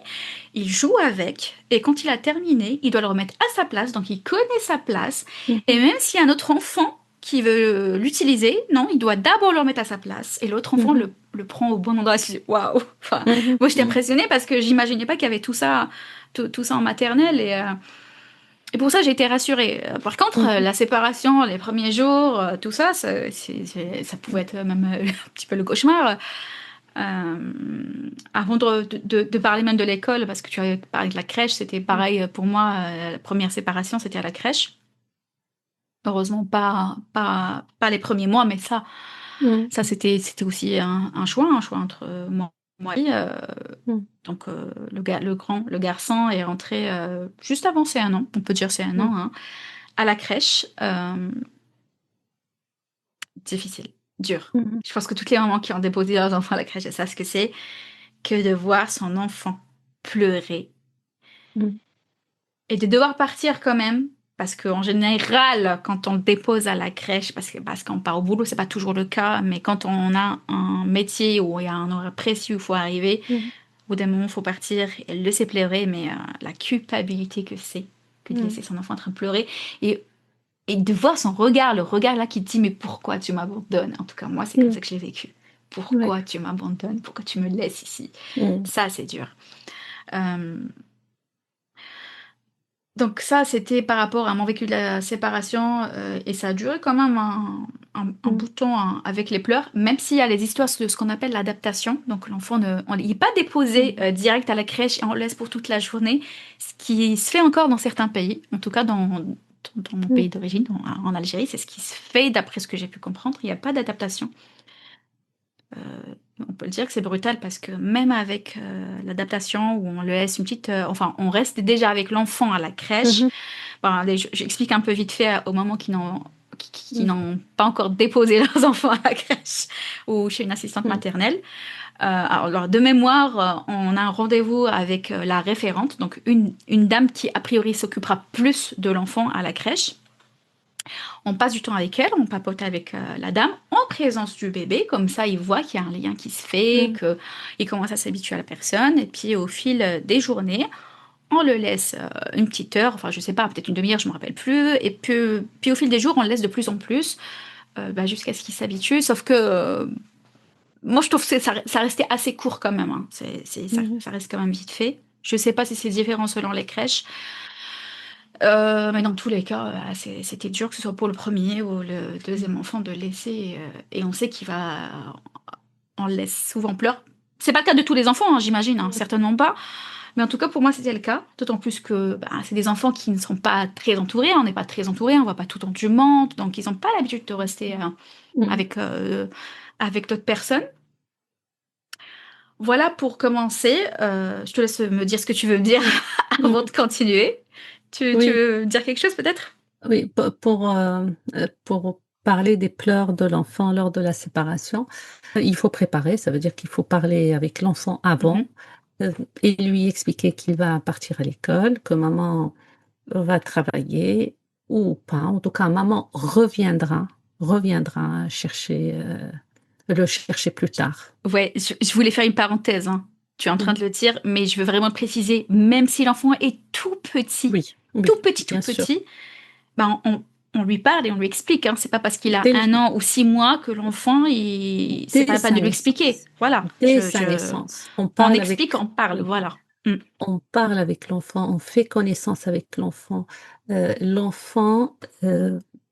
Il joue avec, et quand il a terminé, il doit le remettre à sa place, donc il connaît sa place. Et Mhm. même s'il y a un autre enfant qui veut l'utiliser, non, il doit d'abord le remettre à sa place, et l'autre enfant Mhm. le prend au bon endroit. Je dis, waouh! Enfin, Mhm. moi j'étais Mhm. impressionnée parce que j'imaginais pas qu'il y avait tout ça en maternelle, et pour ça, j'ai été rassurée. Par contre, Mhm. la séparation, les premiers jours, tout ça, ça pouvait être même un petit peu le cauchemar. Avant de parler même de l'école, parce que tu avais parlé de la crèche, c'était pareil pour moi. La première séparation, c'était à la crèche. Heureusement, pas les premiers mois, mais Mhm. c'était aussi un choix entre moi et lui. Mhm. Donc, le garçon est rentré juste avant ses 1 an, on peut dire c'est 1 an, hein, à la crèche. Difficile, dur. Mhm. Je pense que toutes les mamans qui ont déposé leurs enfants à la crèche, elles savent ce que c'est que de voir son enfant pleurer Mhm. et de devoir partir quand même. Parce qu'en général, quand on le dépose à la crèche, parce qu'on part au boulot, c'est pas toujours le cas, mais quand on a un métier où il y a un horaire précis où il faut arriver, Mhm. au bout d'un moment, il faut partir. Elle le sait pleurer, mais la culpabilité que c'est que de Mhm. laisser son enfant en train de pleurer. Et de voir son regard, le regard là qui te dit, mais pourquoi tu m'abandonnes? En tout cas, moi, c'est comme Mhm. ça que je l'ai vécu. Ouais. Pourquoi tu m'abandonnes? Pourquoi tu me laisses ici? Mhm. Ça, c'est dur. Euh, donc ça, c'était par rapport à mon vécu de la séparation, et ça a duré quand même un Mhm. bout de temps, hein, avec les pleurs, même s'il y a les histoires de ce qu'on appelle l'adaptation. Donc l'enfant il n'est pas déposé Mhm. direct à la crèche et on le laisse pour toute la journée, ce qui se fait encore dans certains pays, en tout cas dans mon pays Mhm. d'origine, en Algérie, c'est ce qui se fait d'après ce que j'ai pu comprendre. Il n'y a pas d'adaptation. On peut le dire que c'est brutal parce que même avec l'adaptation où on le laisse une petite, enfin, on reste déjà avec l'enfant à la crèche. Mhm. Bon, allez, j'explique un peu vite fait aux mamans qui Mhm. n'ont pas encore déposé leurs enfants à la crèche ou chez une assistante Mhm. maternelle. Alors, de mémoire, on a un rendez-vous avec la référente, donc une dame qui a priori s'occupera plus de l'enfant à la crèche. On passe du temps avec elle, on papote avec la dame en présence du bébé, comme ça il voit qu'il y a un lien qui se fait, Mhm. qu'il commence à s'habituer à la personne, et puis au fil des journées, on le laisse une petite heure, enfin je sais pas, peut-être une demi-heure, je me rappelle plus, et puis au fil des jours, on le laisse de plus en plus, jusqu'à ce qu'il s'habitue, sauf que moi je trouve que ça restait assez court quand même, hein. Mhm. Ça reste quand même vite fait. Je sais pas si c'est différent selon les crèches. Mais dans tous les cas, c'était dur, que ce soit pour le premier ou le deuxième enfant, de laisser. Et on sait on le laisse souvent pleurer. C'est pas le cas de tous les enfants, hein, j'imagine, hein, certainement pas. Mais en tout cas, pour moi, c'était le cas. D'autant plus que bah, c'est des enfants qui ne sont pas très entourés. On n'est pas très entourés, on voit pas tout le temps du monde. Donc, ils n'ont pas l'habitude de rester Mhm. avec, avec d'autres personnes. Voilà pour commencer. Je te laisse me dire ce que tu veux me dire avant de Mhm. continuer. Tu Oui, veux dire quelque chose peut-être? oui, pour parler des pleurs de l'enfant lors de la séparation, il faut préparer, ça veut dire qu'il faut parler avec l'enfant avant, Mhm. euh, et lui expliquer qu'il va partir à l'école, que maman va travailler ou pas. En tout cas, maman reviendra le chercher plus tard. Ouais, je voulais faire une parenthèse, hein. Tu es en train Mhm. de le dire, mais je veux vraiment le préciser. Même si l'enfant est Oui, tout oui, petit, tout bien sûr. petit, ben on lui parle et on lui explique, hein. C'est pas parce qu'il a Dès, 1 an ou 6 mois que l'enfant, c'est pas dès la peine sa de lui expliquer. naissance, Voilà. dès sa naissance, on On parle avec explique, on parle. Voilà. Mmh. On parle avec l'enfant, on fait connaissance avec l'enfant. L'enfant,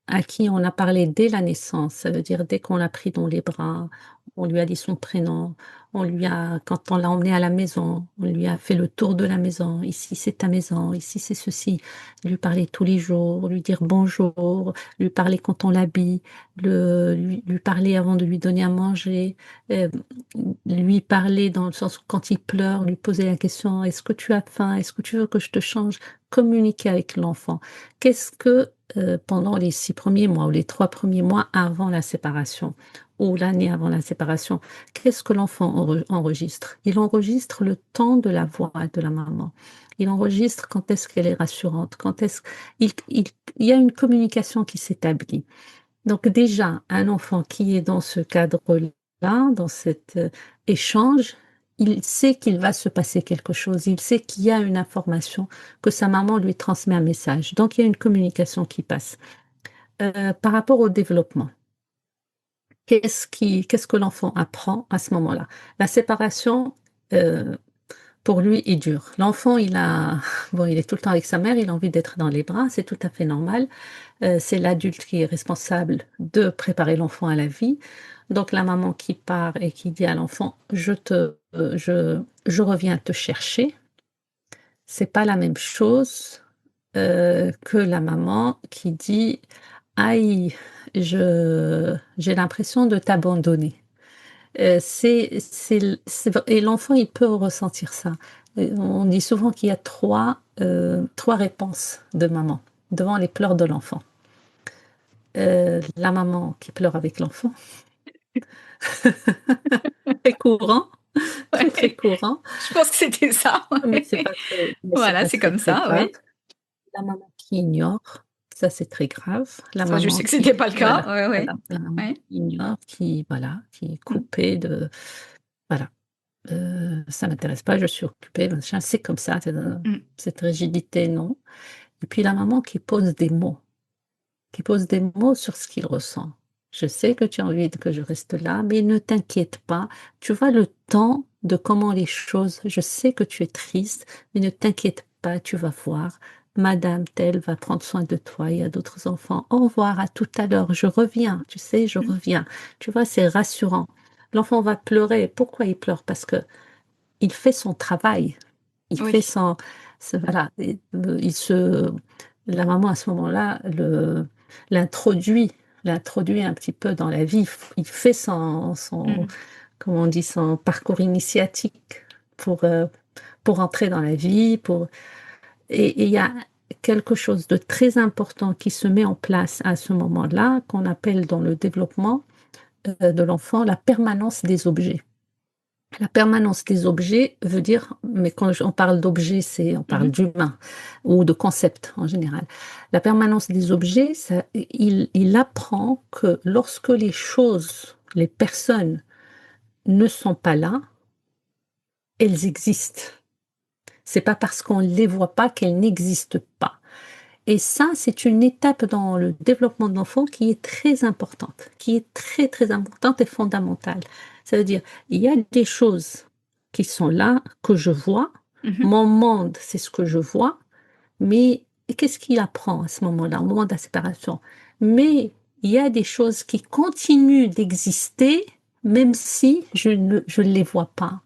à qui on a parlé dès la naissance, ça veut dire dès qu'on l'a pris dans les bras, on lui a dit son prénom, quand on l'a emmené à la maison, on lui a fait le tour de la maison. «Ici, c'est ta maison, ici, c'est ceci». Lui parler tous les jours, lui dire bonjour, lui parler quand on l'habille, lui parler avant de lui donner à manger, hem lui parler dans le sens où quand il pleure, lui poser la question: «Est-ce que tu as faim? Est-ce que tu veux que je te change?» Communiquer avec l'enfant. Qu'est-ce que, pendant les 6 premiers mois ou les 3 premiers mois avant la séparation ou l'année avant la séparation, qu'est-ce que l'enfant enregistre? Il enregistre le temps de la voix de la maman. Il enregistre quand est-ce qu'elle est rassurante, quand est-ce il il il y a une communication qui s'établit. Donc déjà, un enfant qui est dans ce cadre-là, dans cet, échange, il sait qu'il va se passer quelque chose. Il sait qu'il y a une information, que sa maman lui transmet un message. Donc il y a une communication qui passe. Par rapport au développement, qu'est-ce que l'enfant apprend à ce moment-là? La séparation, heu, pour lui est dure. L'enfant, bon, il est tout le temps avec sa mère, il a envie d'être dans les bras, c'est tout à fait normal. C'est l'adulte qui est responsable de préparer l'enfant à la vie. Donc la maman qui part et qui dit à l'enfant: Je reviens te chercher». C'est pas la même chose, que la maman qui dit: «Aïe, je j'ai l'impression de t'abandonner». Et l'enfant, il peut ressentir ça. On dit souvent qu'il y a 3 réponses de maman devant les pleurs de l'enfant. La maman qui pleure avec l'enfant, très courant, très, très Ouais, courant, je pense que c'était ça, mais ouais. c'est Voilà, pas c'est très, comme très ça, grave. oui. La maman qui ignore, ça c'est très grave. La Ça, je maman sais que c'était qui pas le cas. voilà, Ouais, ouais. voilà, la maman Ouais. qui ignore, qui est Mmh. coupée de voilà, «Ça m'intéresse pas, je suis occupée, machin», c'est comme ça, Mmh. cette rigidité, non. Et puis la maman qui pose des mots sur ce qu'il ressent. Je sais que tu as envie que je reste là, mais ne t'inquiète pas. Tu vois le temps de comment les choses, je sais que tu es triste, mais ne t'inquiète pas, tu vas voir. Madame telle va prendre soin de toi, il y a d'autres enfants. Au revoir, à tout à l'heure, je reviens, tu sais, je Mmh. reviens. Tu vois, c'est rassurant. L'enfant va pleurer. Pourquoi il pleure? Parce que il fait son travail. Il fait Oui. son voilà, il se la maman à ce moment-là l'introduit un petit peu dans la vie. Il fait son Mmh. comment on dit? Son parcours initiatique pour, heu, pour entrer dans la vie, et il y a quelque chose de très important qui se met en place à ce moment-là, qu'on appelle dans le développement, de l'enfant, la permanence des objets. La permanence des objets veut dire, mais quand on parle d'objets, on Mmh parle mh. d'humains ou de concepts en général. La permanence des objets, il apprend que lorsque les choses, les personnes ne sont pas là, elles existent. C'est pas parce qu'on ne les voit pas qu'elles n'existent pas. Et ça, c'est une étape dans le développement de l'enfant qui est très importante, qui est très, très importante et fondamentale. Ça veut dire, il y a des choses qui sont là, que je vois. Mmh. Mon monde, c'est ce que je vois. Mais qu'est-ce qu'il apprend à ce moment-là, au moment de la séparation? Mais il y a des choses qui continuent d'exister, même si je ne les vois pas.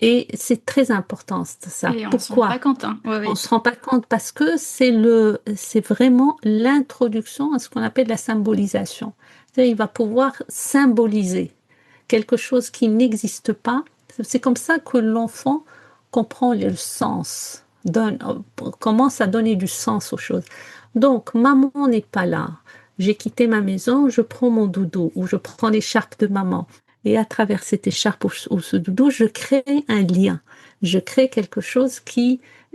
Et c'est très important, ça. Et on s'en rend pas Pourquoi? compte, hein. Ouais, On ouais. se rend pas compte parce que c'est vraiment l'introduction à ce qu'on appelle la symbolisation. C'est-à-dire, il va pouvoir symboliser quelque chose qui n'existe pas. C'est comme ça que l'enfant comprend le sens, commence à donner du sens aux choses. Donc, maman n'est pas là. J'ai quitté ma maison, je prends mon doudou ou je prends l'écharpe de maman. Et à travers cette écharpe ou ce doudou, je crée un lien. Je crée quelque chose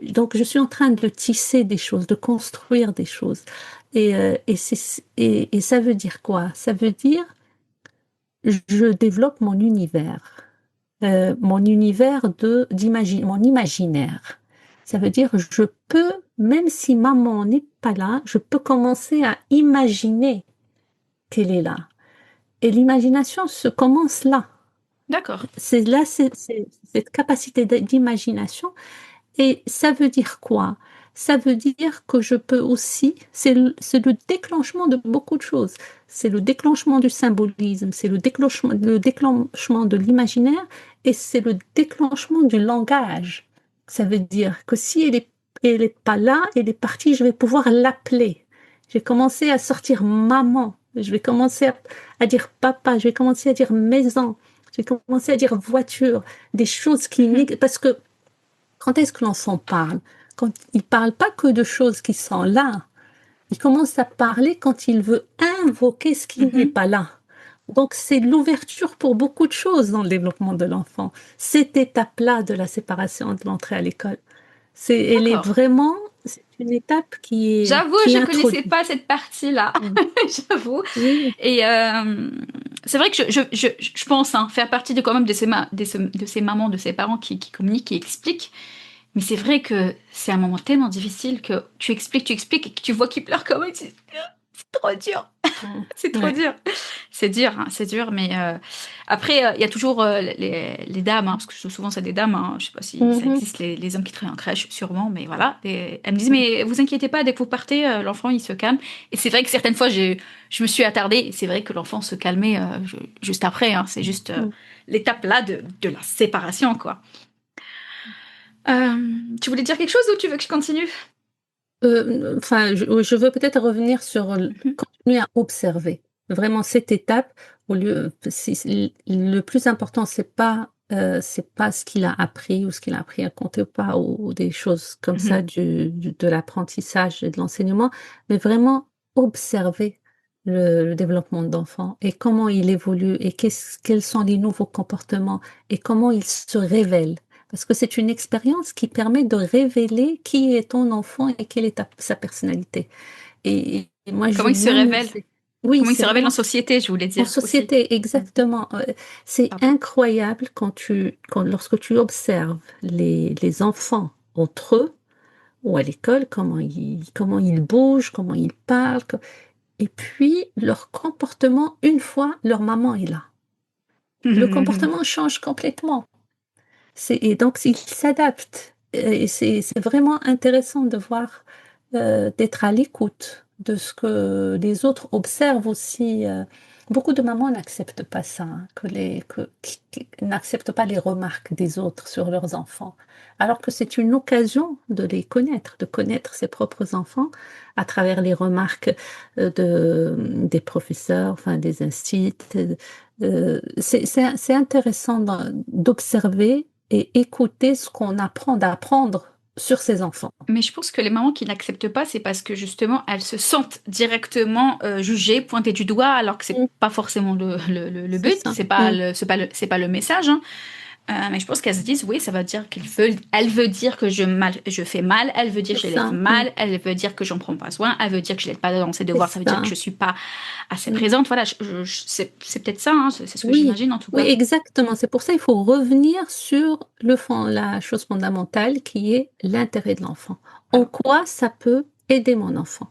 donc je suis en train de tisser des choses, de construire des choses. Et ça veut dire quoi? Ça veut dire, je développe mon univers mon imaginaire. Ça veut dire, je peux, même si maman n'est pas là, je peux commencer à imaginer qu'elle est là. Et l'imagination se commence là. D'accord. C'est là, c'est cette capacité d'imagination. Et ça veut dire quoi? Ça veut dire que je peux aussi, c'est le déclenchement de beaucoup de choses. C'est le déclenchement du symbolisme, c'est le déclenchement de l'imaginaire et c'est le déclenchement du langage. Ça veut dire que si elle est pas là, elle est partie, je vais pouvoir l'appeler. Je vais commencer à sortir maman. Je vais commencer à dire papa. Je vais commencer à dire maison. Je vais commencer à dire voiture. Des choses qui, parce que quand est-ce que l'enfant parle? Quand il parle pas que de choses qui sont là. Il commence à parler quand il veut invoquer ce qui n'est Mhm. pas là. Donc, c'est l'ouverture pour beaucoup de choses dans le développement de l'enfant. Cette étape-là de la séparation de l'entrée à l'école, elle est D'accord. vraiment, c'est une étape J'avoue, qui je connaissais introduit. pas cette partie-là. Mm. J'avoue. Oui, Et c'est vrai que je pense hein, faire partie de quand même de ces mamans, de ces parents qui communiquent, qui expliquent. Mais c'est vrai que c'est un moment tellement difficile que tu expliques et que tu vois qu'ils pleurent quand même. C'est trop dur. mm, C'est trop ouais. dur. C'est dur, mais après, il y a toujours les dames, hein, parce que souvent c'est des dames, hein, je sais pas si ça Mhm, existe, les hommes qui travaillent en crèche, sûrement, mais voilà. Et elles me disent, mais vous inquiétez pas, dès que vous partez, l'enfant il se calme. Et c'est vrai que certaines fois, je me suis attardée, et c'est vrai que l'enfant se calmait juste après, hein, c'est juste mm. l'étape là de la séparation, quoi. Tu voulais dire quelque chose ou tu veux que je continue? Enfin, je veux peut-être revenir sur Mhm, continuer à observer. Vraiment cette étape, le plus important, c'est pas ce qu'il a appris ou ce qu'il a appris à compter ou pas, ou des choses comme ça mhm. de l'apprentissage et de l'enseignement, mais vraiment observer le développement de l'enfant et comment il évolue et quels sont les nouveaux comportements et comment il se révèle. Parce que c'est une expérience qui permet de révéler qui est ton enfant et quelle est sa personnalité. Et moi, je Comment il se révèle? m'amusais. Oui, Comment il c'est se révèle en vraiment société, je voulais en dire aussi. société, Mm. exactement. C'est Pardon. incroyable lorsque tu observes les enfants entre eux ou à l'école, comment ils bougent, comment ils parlent, et puis leur comportement une fois leur maman est là. Le comportement change complètement. Et donc, ils s'adaptent. Et c'est vraiment intéressant de voir, d'être à l'écoute de ce que les autres observent aussi. Beaucoup de mamans n'acceptent pas ça, hein, n'acceptent pas les remarques des autres sur leurs enfants, alors que c'est une occasion de les connaître, de connaître ses propres enfants à travers les remarques des professeurs, enfin des instituts. C'est intéressant d'observer et écouter ce qu'on apprend d'apprendre sur ses enfants. Mais je pense que les mamans qui n'acceptent pas, c'est parce que justement, elles se sentent directement jugées, pointées du doigt, alors que c'est Mmh, pas forcément le c'est but, ça. Mmh, c'est pas le message, hein. Mais je pense qu'elles se disent, oui, ça veut dire elle veut dire que je fais mal, elle veut dire c'est que je l'élève ça. Mmh, mal, elle veut dire que j'en prends pas soin, elle veut dire que je l'aide pas dans ses c'est devoirs, ça veut dire que ça. je suis pas assez Mmh. présente. Voilà, c'est peut-être ça, hein, c'est ce que Oui, j'imagine en tout oui, cas. exactement. C'est pour ça il faut revenir sur la chose fondamentale qui est l'intérêt de l'enfant. En Voilà. quoi ça peut aider mon enfant?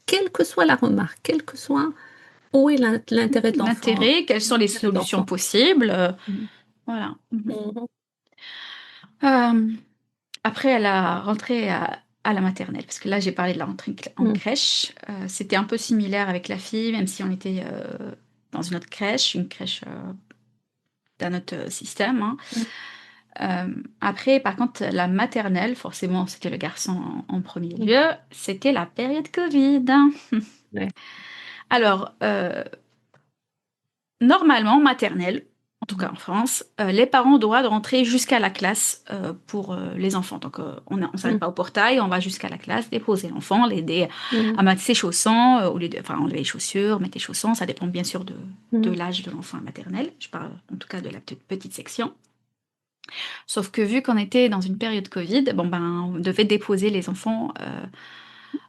Quelle que soit la remarque, quel que soit où est l'intérêt de l'enfant, L'intérêt, quelles sont les l'intérêt de solutions l'enfant. possibles, Mmh. voilà. Mhm. Mmh. Euh, Après, elle a rentré à la maternelle, parce que là, j'ai parlé de la rentrée en Mmh. crèche. C'était un peu similaire avec la fille, même si on était dans une autre crèche, une crèche d'un autre système, hein. Mmh. Après, par contre, la maternelle, forcément, c'était le garçon en premier Mmh. lieu, c'était la période Covid. Ouais. Alors, normalement, maternelle, en tout Mmh. cas en France, les parents doivent rentrer jusqu'à la classe pour les enfants. Donc, on s'arrête Mmh. pas au portail, on va jusqu'à la classe, déposer l'enfant, l'aider Mmh. à mettre ses chaussons, enfin, enlever les chaussures, mettre les chaussons. Ça dépend bien sûr de Mmh. l'âge de l'enfant à maternelle. Je parle en tout cas de la petite section. Sauf que vu qu'on était dans une période Covid, bon ben, on devait déposer les enfants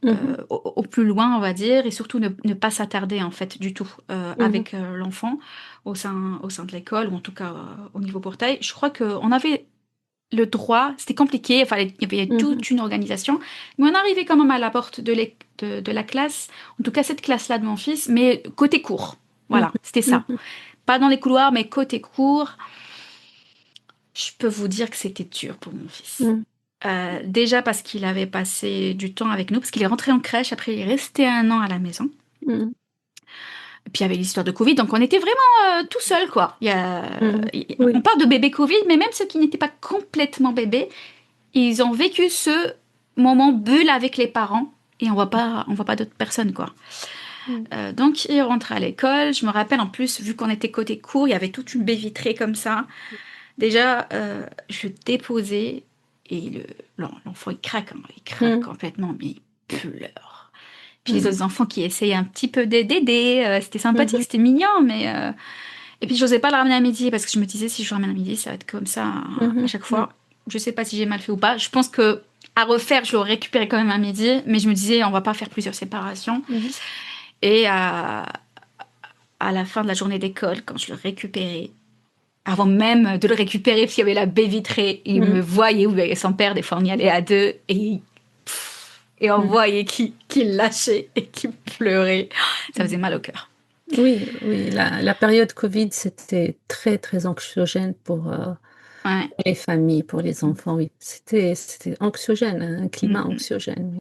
Mmh. au plus loin, on va dire, et surtout ne pas s'attarder en fait du tout Mmh. avec l'enfant au sein de l'école, ou en tout cas au niveau portail. Je crois qu'on avait le droit, c'était compliqué, enfin, il y avait Mmh. toute une organisation, mais on arrivait quand même à la porte de la classe, en tout cas cette classe-là de mon fils, mais côté cours. Mmh. Voilà, c'était Mmh. ça. Mmh. Pas dans les couloirs, mais côté cours. Je peux vous dire que c'était dur pour mon fils. Mmh. Déjà parce qu'il avait passé du temps avec nous, parce qu'il est rentré en crèche, après il est resté 1 an à la maison. Mmh. Et puis il y avait l'histoire de Covid, donc on était vraiment tout seul, quoi. Mmh. On Oui. parle de bébé Covid, mais même ceux qui n'étaient pas complètement bébés, ils ont vécu ce moment bulle avec les parents, et on voit pas d'autres personnes, quoi. Mmh. Donc il rentrait à l'école. Je me rappelle en plus, vu qu'on était côté cour, il y avait toute une baie vitrée comme ça. Déjà, je déposais et l'enfant il craque, hein, il craque Mmh. complètement, mais il pleure. Puis les Mmh. autres enfants qui essayaient un petit peu d'aider, c'était Mmh sympathique, mh. c'était mignon, mais et puis j'osais pas le ramener à midi parce que je me disais si je le ramène à midi, ça va être comme ça à Mmh. chaque Mmh. fois. Je sais pas si j'ai mal fait ou pas. Je pense que à refaire, je l'aurais récupéré quand même à midi, mais je me disais on va pas faire plusieurs séparations. Mmh. Et à la fin de la journée d'école, quand je le récupérais, avant même de le récupérer, parce qu'il y avait la baie vitrée, il Mmh. me voyait où il y avait son père, des fois on y allait à deux, et on Mmh. voyait qu'il lâchait et qu'il pleurait. Ça Mmh. faisait mal au cœur. Oui, oui, la période Covid, c'était très, très anxiogène Ouais. pour les familles, pour les enfants, oui. C'était anxiogène, un Mm, climat mm. anxiogène, oui.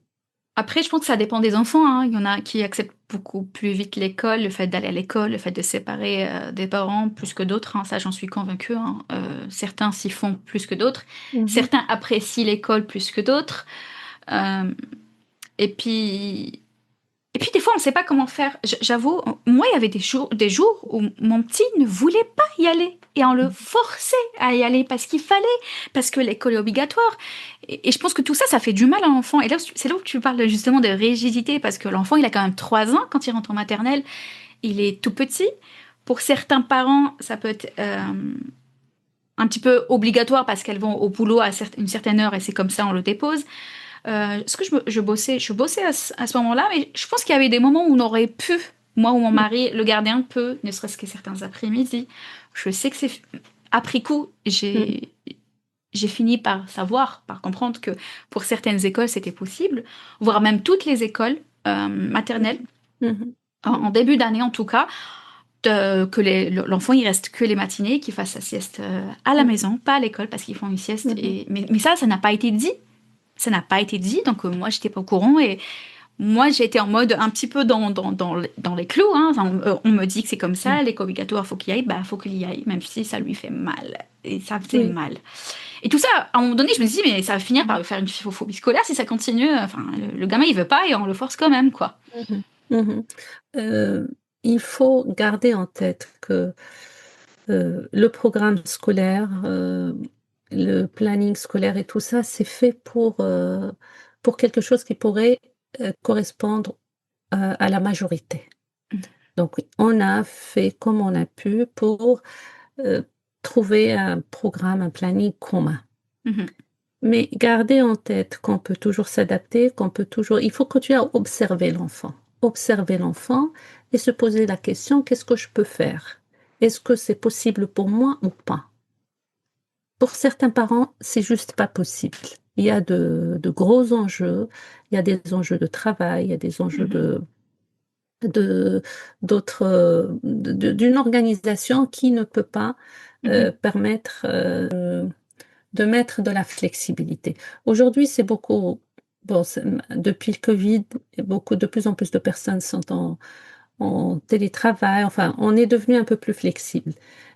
Après, je pense que ça dépend des enfants, hein. Il y en a qui acceptent beaucoup plus vite l'école, le fait d'aller à l'école, le fait de se séparer des parents plus que d'autres, hein. Ça, j'en suis convaincue, hein. Certains s'y font plus que d'autres. Mmh mh. Certains apprécient l'école plus que d'autres. Euh, et puis, Et puis des fois, on ne sait pas comment faire. J'avoue, moi, il y avait des jours où mon petit ne voulait pas y aller. Et on le forçait à y aller parce qu'il fallait, parce que l'école est obligatoire. Et je pense que tout ça, ça fait du mal à l'enfant. Et là, c'est là où tu parles justement de rigidité, parce que l'enfant, il a quand même 3 ans quand il rentre en maternelle. Il est tout petit. Pour certains parents, ça peut être un petit peu obligatoire parce qu'elles vont au boulot à une certaine heure et c'est comme ça, on le dépose. Ce que je bossais à ce moment-là, mais je pense qu'il y avait des moments où on aurait pu, moi ou mon mari, le garder un peu, ne serait-ce que certains après-midi. Je sais que c'est après coup, Mmh. j'ai fini par savoir, par comprendre que pour certaines écoles c'était possible, voire même toutes les écoles maternelles, Mmh mh. en Mmh. début d'année en tout cas, que l'enfant il reste que les matinées, qu'il fasse sa sieste à la Mmh. maison, pas à l'école parce qu'ils font une sieste. Mmh mh. Mais ça n'a pas été dit. Ça n'a pas été dit, donc moi j'étais pas au courant et moi j'étais en mode un petit peu dans les clous, hein. Enfin, on me dit que c'est comme Mmh. ça, l'école obligatoire, faut qu'il y aille, bah faut qu'il y aille, même si ça lui fait mal. Et ça faisait Oui. mal. Et tout ça, à un moment donné, je me dis, mais ça va finir par lui faire une phobie scolaire si ça continue. Enfin, le gamin il veut pas et on le force quand même, quoi. Mmh mh. Mmh mh. Il faut garder en tête que, le programme scolaire, le planning scolaire et tout ça, c'est fait pour quelque chose qui pourrait, correspondre, à la majorité. Donc oui, on a fait comme on a pu pour, heu, trouver un programme, un planning commun. Mhm, Mais gardez en tête qu'on peut toujours s'adapter, qu'on peut toujours il faut continuer à observer l'enfant. Observer l'enfant et se poser la question: «Qu'est-ce que je peux faire? Est-ce que c'est possible pour moi ou pas?» Pour certains parents, c'est juste pas possible. Il y a de gros enjeux, il y a des enjeux de travail, il y a des enjeux mhm, de d'autres, d'une organisation qui ne peut pas, mhm, permettre, de mettre de la flexibilité. Aujourd'hui, c'est beaucoup bon, depuis le covid, beaucoup de plus en plus de personnes sont en télétravail, enfin, on est devenu un peu plus flexible.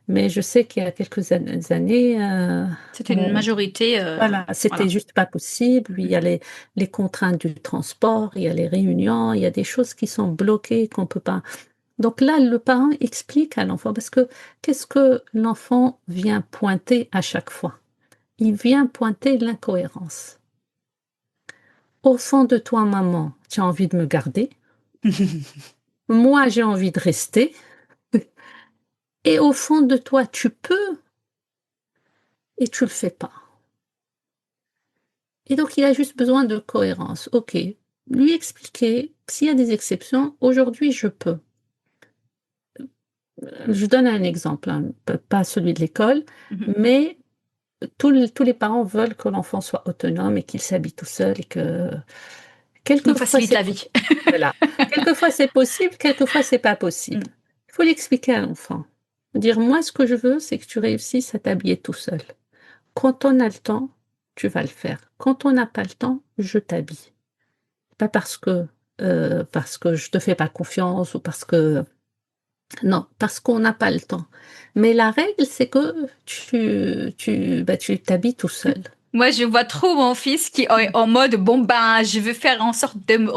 Mais je sais qu'il y a quelques années, c'était une on majorité, voilà, c'était voilà. juste pas possible. Il y a les contraintes du transport, il y a les réunions, il y a des choses qui sont bloquées qu'on peut pas donc là, le parent explique à l'enfant parce que qu'est-ce que l'enfant vient pointer à chaque fois? Il vient pointer l'incohérence. Au fond de toi, maman, tu as envie de me garder. Moi, j'ai envie de rester. Et au fond de toi, tu peux et tu le fais pas. Et donc, il a juste besoin de cohérence. OK. Lui expliquer, s'il y a des exceptions, aujourd'hui, je peux. Je donne un exemple, hein, pas celui de l'école, Mhm. mais tous les parents veulent que l'enfant soit autonome et qu'il s'habille tout seul et que Nous quelquefois facilite c'est la vie. voilà, quelquefois c'est possible, quelquefois c'est pas possible. Mm. Il faut l'expliquer à l'enfant. Dire: «Moi, ce que je veux, c'est que tu réussisses à t'habiller tout seul. quand on a le temps, tu vas le faire. Quand on n'a pas le temps, je t'habille. Pas parce que je te fais pas confiance ou parce que non, parce qu'on n'a pas le temps. Mais la règle, c'est que tu t'habilles tout seul. Moi, je vois trop mon fils qui est en mode, bon, ben, je veux faire en sorte de me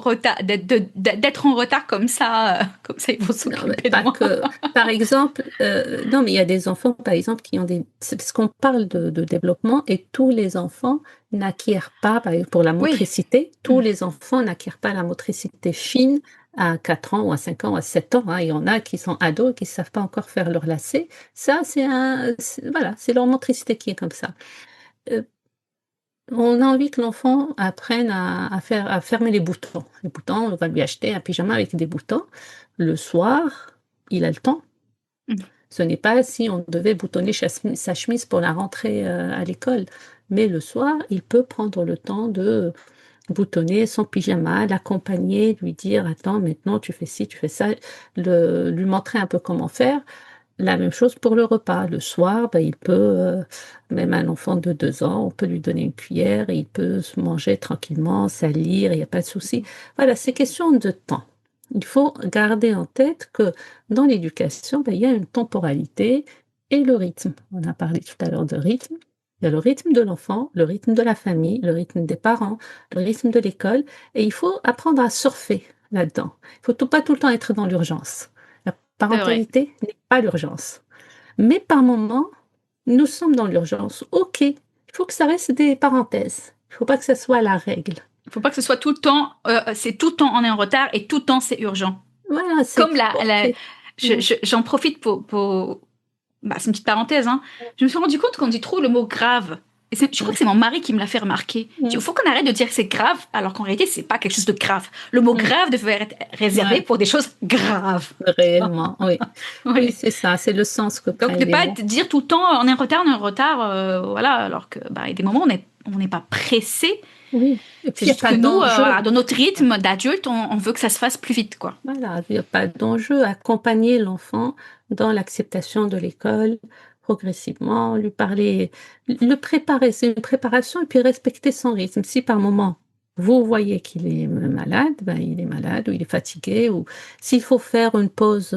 d'être en retard comme ça, ils vont Non, mais s'occuper de pas moi. que. Par exemple, non, mais il y a des enfants, par exemple, qui ont des. C'est parce qu'on parle de développement et tous les enfants n'acquièrent pas, par exemple, pour la Oui. motricité, tous les enfants n'acquièrent pas la motricité fine à 4 ans ou à 5 ans ou à 7 ans, hein. Il y en a qui sont ados et qui ne savent pas encore faire leur lacet. Ça, voilà, c'est leur motricité qui est comme ça. Euh, on a envie que l'enfant apprenne à fermer les boutons. Les boutons, on va lui acheter un pyjama avec des boutons. Le soir, il a le temps. Mm. Ce n'est pas si on devait boutonner sa chemise pour la rentrée à l'école. Mais le soir, il peut prendre le temps de boutonner son pyjama, l'accompagner, lui dire, attends, maintenant tu fais ci, tu fais ça, lui montrer un peu comment faire. La même chose pour le repas. Le soir, il peut, même un enfant de 2 ans, on peut lui donner une cuillère et il peut se manger tranquillement, salir, il n'y a pas de souci. Voilà, c'est question de temps. Il faut garder en tête que dans l'éducation, il y a une temporalité et le rythme. On a parlé tout à l'heure de rythme. Il y a le rythme de l'enfant, le rythme de la famille, le rythme des parents, le rythme de l'école, et il faut apprendre à surfer là-dedans. Il ne faut pas tout le temps être dans l'urgence. La C'est vrai. parentalité n'est pas l'urgence. Mais par moment, nous sommes dans l'urgence. OK, il faut que ça reste des parenthèses. Il ne faut pas que ça soit la règle. Il faut pas que ce soit tout le temps, c'est tout le temps on est en retard et tout le temps c'est urgent. Voilà, Comme OK. Mm. j'en profite bah, c'est une petite parenthèse, hein. Je me suis rendu compte qu'on dit trop le mot grave. Et je crois Mm. que c'est mon mari qui me l'a fait remarquer. Il Mm. faut qu'on arrête de dire que c'est grave, alors qu'en réalité, c'est pas quelque chose de grave. Le mot Mm. grave devrait être réservé Ouais, pour des choses graves. réellement, oui. Oui, Oui. c'est ça, c'est le sens que Donc, prennent ne les pas mots. dire tout le temps on est en retard, voilà, alors que, bah, il y a des moments où on n'est pas pressé. Oui. Et C'est puis, il n'y a juste pas que nous, d'enjeu. voilà, dans notre rythme d'adulte, on veut que ça se fasse plus vite, quoi. Voilà, il n'y a pas d'enjeu. Accompagner l'enfant dans l'acceptation de l'école progressivement, lui parler, le préparer, c'est une préparation et puis respecter son rythme. Si par moment vous voyez qu'il est malade, il est malade ou il est fatigué, ou s'il faut faire une pause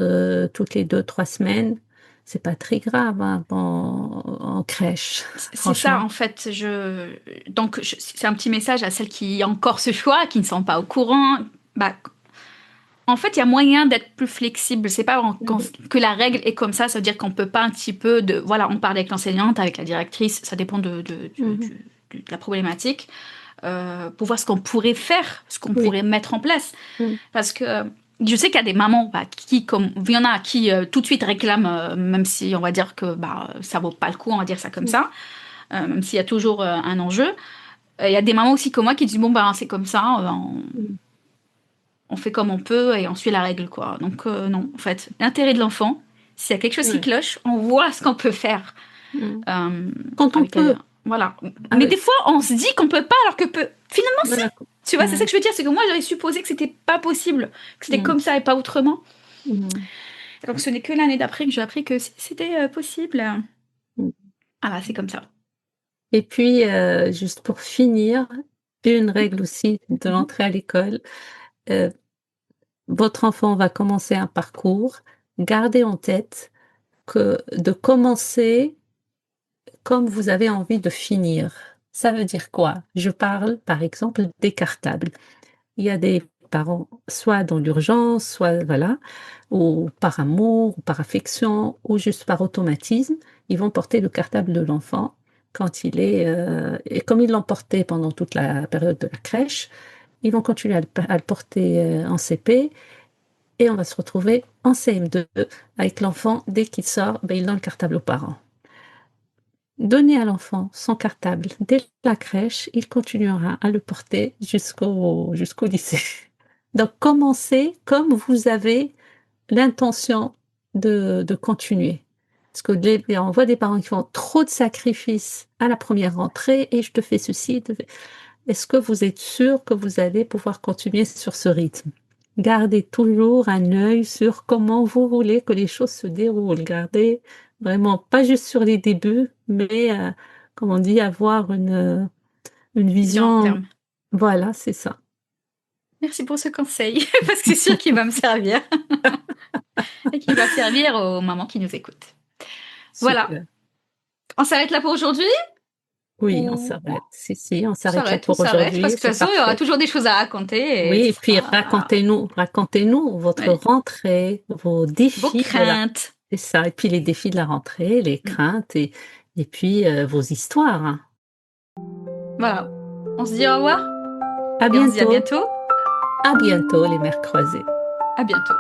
toutes les 2, 3 semaines, c'est pas très grave hein, en crèche, C'est ça, franchement. en fait. Donc, c'est un petit message à celles qui ont encore ce choix, qui ne sont pas au courant. Bah, en fait, il y a moyen d'être plus flexible. C'est pas Mhm. que la règle est comme ça veut dire qu'on peut pas un petit peu de. Voilà, on parle avec l'enseignante, avec la directrice, ça dépend Mhm. de la problématique, pour voir ce qu'on pourrait faire, ce qu'on Oui. pourrait mettre en place. Mhm. Parce que je sais qu'il y a des mamans bah, comme il y en a qui tout de suite réclament, même si on va dire que bah, ça vaut pas le coup, on va dire ça comme ça, même s'il y a toujours un enjeu. Il y a des mamans aussi comme moi qui disent bon bah c'est comme ça, Mhm. on fait comme on peut et on suit la règle quoi. Donc non, en fait, l'intérêt de l'enfant, s'il y a quelque chose qui Ouais. cloche, on voit ce qu'on peut faire. Mhm. Euh, Quand on avec peut, voilà. Mais des avec, fois on se dit qu'on peut pas alors que finalement si. voilà. Tu vois, c'est ça Ouais. que je veux dire, c'est que moi j'avais supposé que c'était pas possible, que c'était Mhm. comme ça et pas autrement. Mhm. Donc ce n'est que l'année d'après que j'ai appris que c'était possible. Mhm. Ah bah c'est comme ça. Et puis, juste pour finir, une règle aussi de Mhm. l'entrée à l'école, heu, votre enfant va commencer un parcours, gardez en tête que de commencer comme vous avez envie de finir. Ça veut dire quoi? Je parle, par exemple, des cartables. Il y a des parents, soit dans l'urgence, soit voilà, ou par amour, ou par affection, ou juste par automatisme, ils vont porter le cartable de l'enfant quand il est, et comme ils l'ont porté pendant toute la période de la crèche, ils vont continuer à le porter en CP et on va se retrouver en CM2 avec l'enfant, dès qu'il sort, il donne le cartable aux parents. Donner à l'enfant son cartable dès la crèche, il continuera à le porter jusqu'au lycée. Donc commencez comme vous avez l'intention de continuer. Parce que on voit des parents qui font trop de sacrifices à la première rentrée et je te fais ceci. Est-ce que vous êtes sûr que vous allez pouvoir continuer sur ce rythme? Gardez toujours un œil sur comment vous voulez que les choses se déroulent. Gardez vraiment pas juste sur les débuts, mais comme on dit, avoir une Vision long vision, terme. voilà, c'est ça. Merci pour ce conseil, parce que c'est sûr qu'il va me servir et qu'il va servir aux mamans qui nous écoutent. Voilà, Super. on s'arrête là pour aujourd'hui Oui, on ou s'arrête. Si, on on s'arrête là s'arrête, on pour s'arrête, parce aujourd'hui, que de toute c'est façon, il y aura parfait. toujours des choses à raconter et Oui, ce et puis sera racontez-nous votre ouais, rentrée, vos vos défis de la craintes. c'est ça, et puis les défis de la rentrée, les Mm. craintes et puis, vos histoires, hein. Voilà, on se dit au revoir À et on se dit bientôt, à bientôt. les mers croisées. À bientôt.